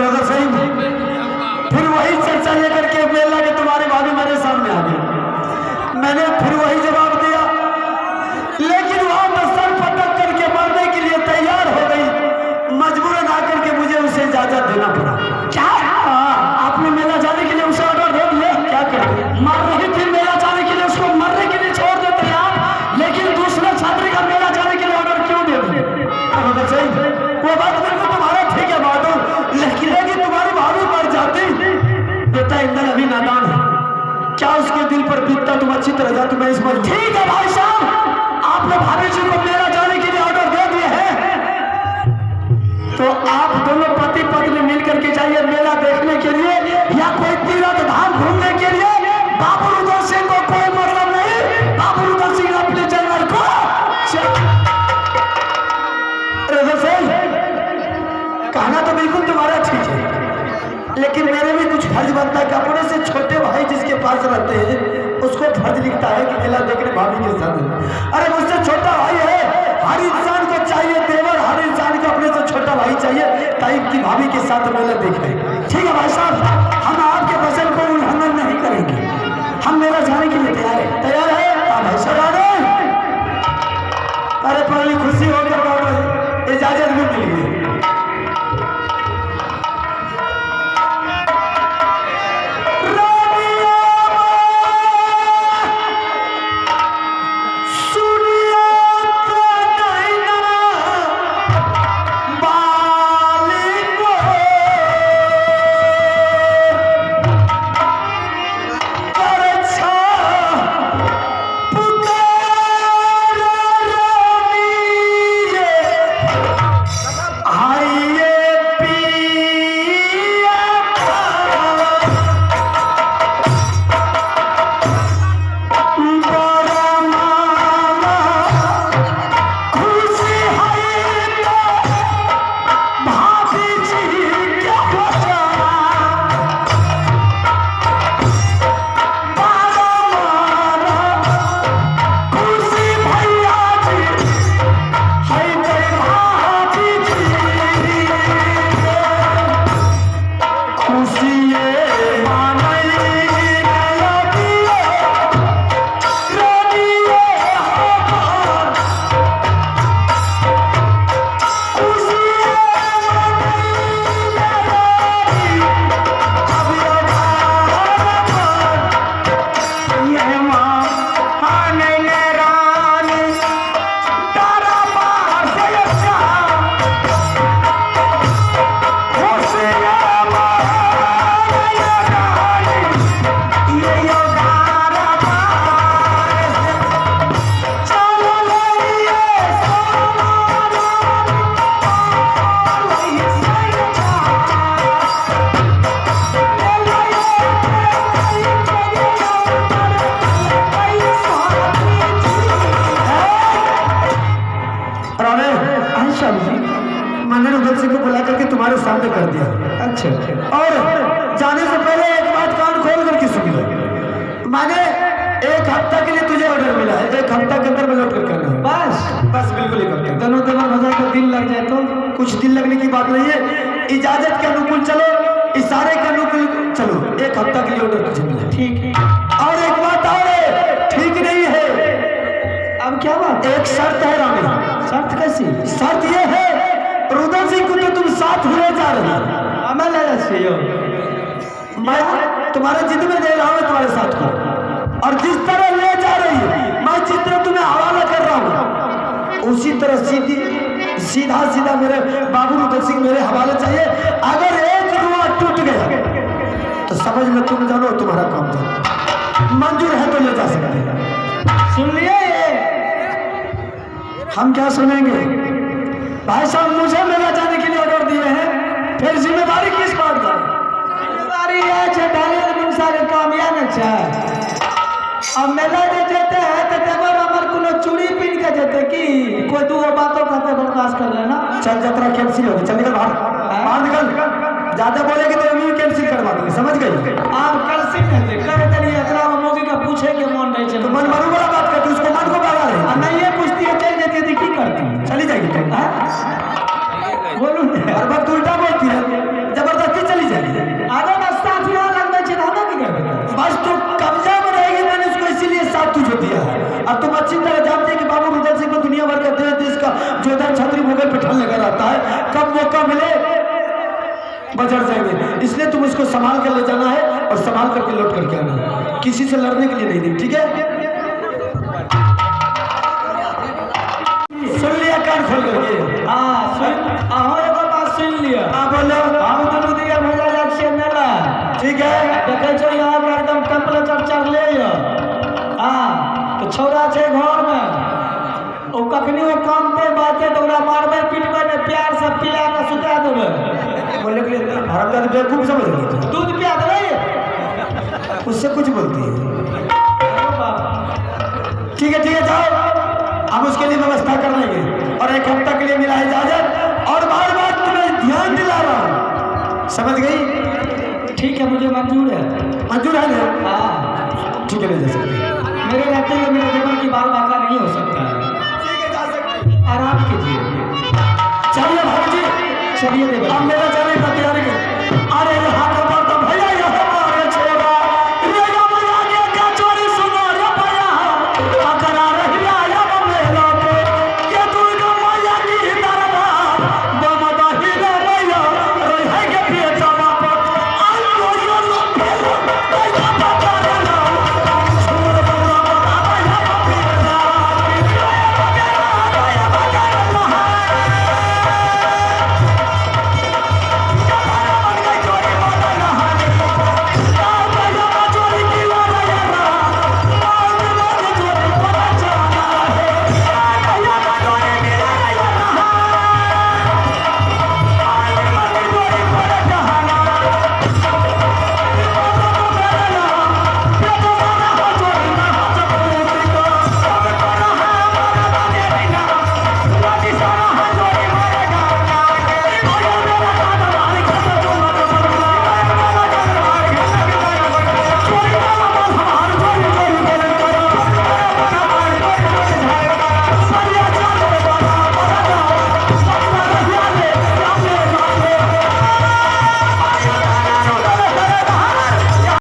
रजा सिंह फिर वही चर्चा लेकर के मेला के तुम्हारे भाभी मेरे सामने आ गई। मैंने फिर वही जवाब दिया, लेकिन वहां पर सर पटक करके मरने के लिए तैयार हो गई। मजबूरन आकर के मुझे उसे इजाजत देना पड़ा। क्या आपने मेला जाने के लिए उसे ऑर्डर दे दिया? क्या करें, मर रही थी, मेला जाने के लिए उसको मरने के लिए छोड़ देते हैं आप, लेकिन दूसरे छात्र का मेला जाने के लिए ऑर्डर क्यों दे दिए? वो बात बिल्कुल तुम्हारा ठीक है बहादुर, लेकिन तुम्हारी भाभी मर जाती। बेटा इंदल अभी नादान है, क्या उसके दिल पर बीतता तुम अच्छी तरह जाती। मैं इस पर ठीक है भाई साहब, आपने भाभी जी को मेला जाने के लिए ऑर्डर दे दिए हैं, तो आप दोनों पति पत्नी मिल करके जाइए मेला देखने के लिए या कोई तीर्थ धाम घूमने के लिए। बाबू रुद्र सिंह को कोई मतलब नहीं, बाबू रुद्र सिंह अपने जंगल को कहना तो बिल्कुल तुम्हारा ठीक है, लेकिन मेरे भी कुछ फर्ज बनता है कि अपने से छोटे भाई जिसके पास रहते हैं उसको फर्ज लिखता है कि मेला देखने भाभी के साथ। अरे मुझसे छोटा भाई है, हर इंसान को चाहिए देवर, हर इंसान को अपने से छोटा भाई चाहिए ताकि की भाभी के साथ मेला देखे। ठीक है भाई साहब, हम आपके वचन को उल्लंघन नहीं करेंगे, हम मेला जाने के लिए तैयार है। तैयार है भाई साहब? अरे पहली खुशी होकर बाबा इजाजत भी मिल गई। मैंने रुद्र सिंह को बुला करके तुम्हारे सामने कर दिया। अच्छा, और जाने से पहले एक बात कान खोल करके सुन लो। मैंने एक हफ्ता के लिए तुझे ऑर्डर मिला है, एक हफ्ता के अंदर में लौट कर करना है। बस बिल्कुल एक हफ्ता। दोनों मजा का दिन लग जाए तो कुछ दिन लगने की बात नहीं है, इजाजत के अनुकूल चलो, इशारे के अनुकूल चलो। एक हफ्ता के लिए ऑर्डर तुझे मिला, ठीक है। और एक बात और है, ठीक नहीं है। अब क्या बात? एक शर्त है रानी। शर्त कैसी? शर्त ये है, रुद्र सिंह को तो तुम साथ ले जा रहे हो, मैं तुम्हारे जिद में दे रहा हूँ तुम्हारे साथ को, और जिस तरह ले जा रही है, मैं जिस तरह तुम्हें हवाला कर रहा हूँ उसी तरह सीधा सीधा मेरे बाबू रुद्र सिंह मेरे हवाले चाहिए। अगर एक रुआ टूट गया तो समझ में तुम जानो तुम्हारा काम जानो, मंजूर है तो ले जा सकते हैं। सुन लिए? हम क्या सुनेंगे भाई साहब? मुझे मेला जाने के लिए ऑर्डर दिए हैं, फिर जिम्मेदारी किस बात का? जिम्मेदारी है कामयाब अब मेला जे जेते है तो देवर हमर कोनो चूड़ी पहन के जेते कि कोई दो बातों करते बर्दाश्त कर लेना। चल यात्रा कैंसिल होगी, चल निकल बाहर, बाहर निकल। ज्यादा बोलेगी तो मैं कैंसिल करवा दूंगी, समझ गई? आप कैंसिल नहीं करे तनी यात्रा मोगी का पूछे के मन नहीं चले, तो मन मारू वाला बात करती, उसको मन को बागा रहे नहीं ये पूछती है चल जाती है की करती, चली जाएगी तुम। बोलू हर बात उल्टा बोलती है, जबरदस्ती बजर जाएंगे। इसलिए तुम इसको संभाल कर ले जाना है और संभाल करके लौट करके आना है, किसी से लड़ने के लिए नहीं दी, ठीक है? सुन लिया कान खोल करके? हाँ सुन, एगो बात सुन लिया। हाँ बोलो। हम दोनों दिया भेजा जाए छियै मेला, ठीक है? देखे छो यहाँ का एकदम टेम्परेचर चढ़ले है। हाँ तो छौड़ा छै घर में, ओ कखनी वो काम पे बाते तो ओकरा मारबे पीटबे ने, प्यार से पिला के सुता देबे। बोले के लिए हरामजादा बेवकूफ समझ रही दूध पिया देबे, उससे कुछ बोलती है। ठीक है जाओ, हम उसके लिए व्यवस्था कर लेंगे और 1 हफ्ता के लिए मिला है इजाजत। और बार बार तुम्हें ध्यान दिला रहा हूँ, समझ गई? ठीक है, मुझे मंजूर है। मंजूर है ना? हाँ ठीक है, ले जा सकते हैं। मेरे रहते हुए मेरे जीवन की बाल बाका नहीं हो सकता है। ठीक है, जा सकते हैं। आराम कीजिए। चलिए भाभी जी, चलिए देव, अब मेरा जाने का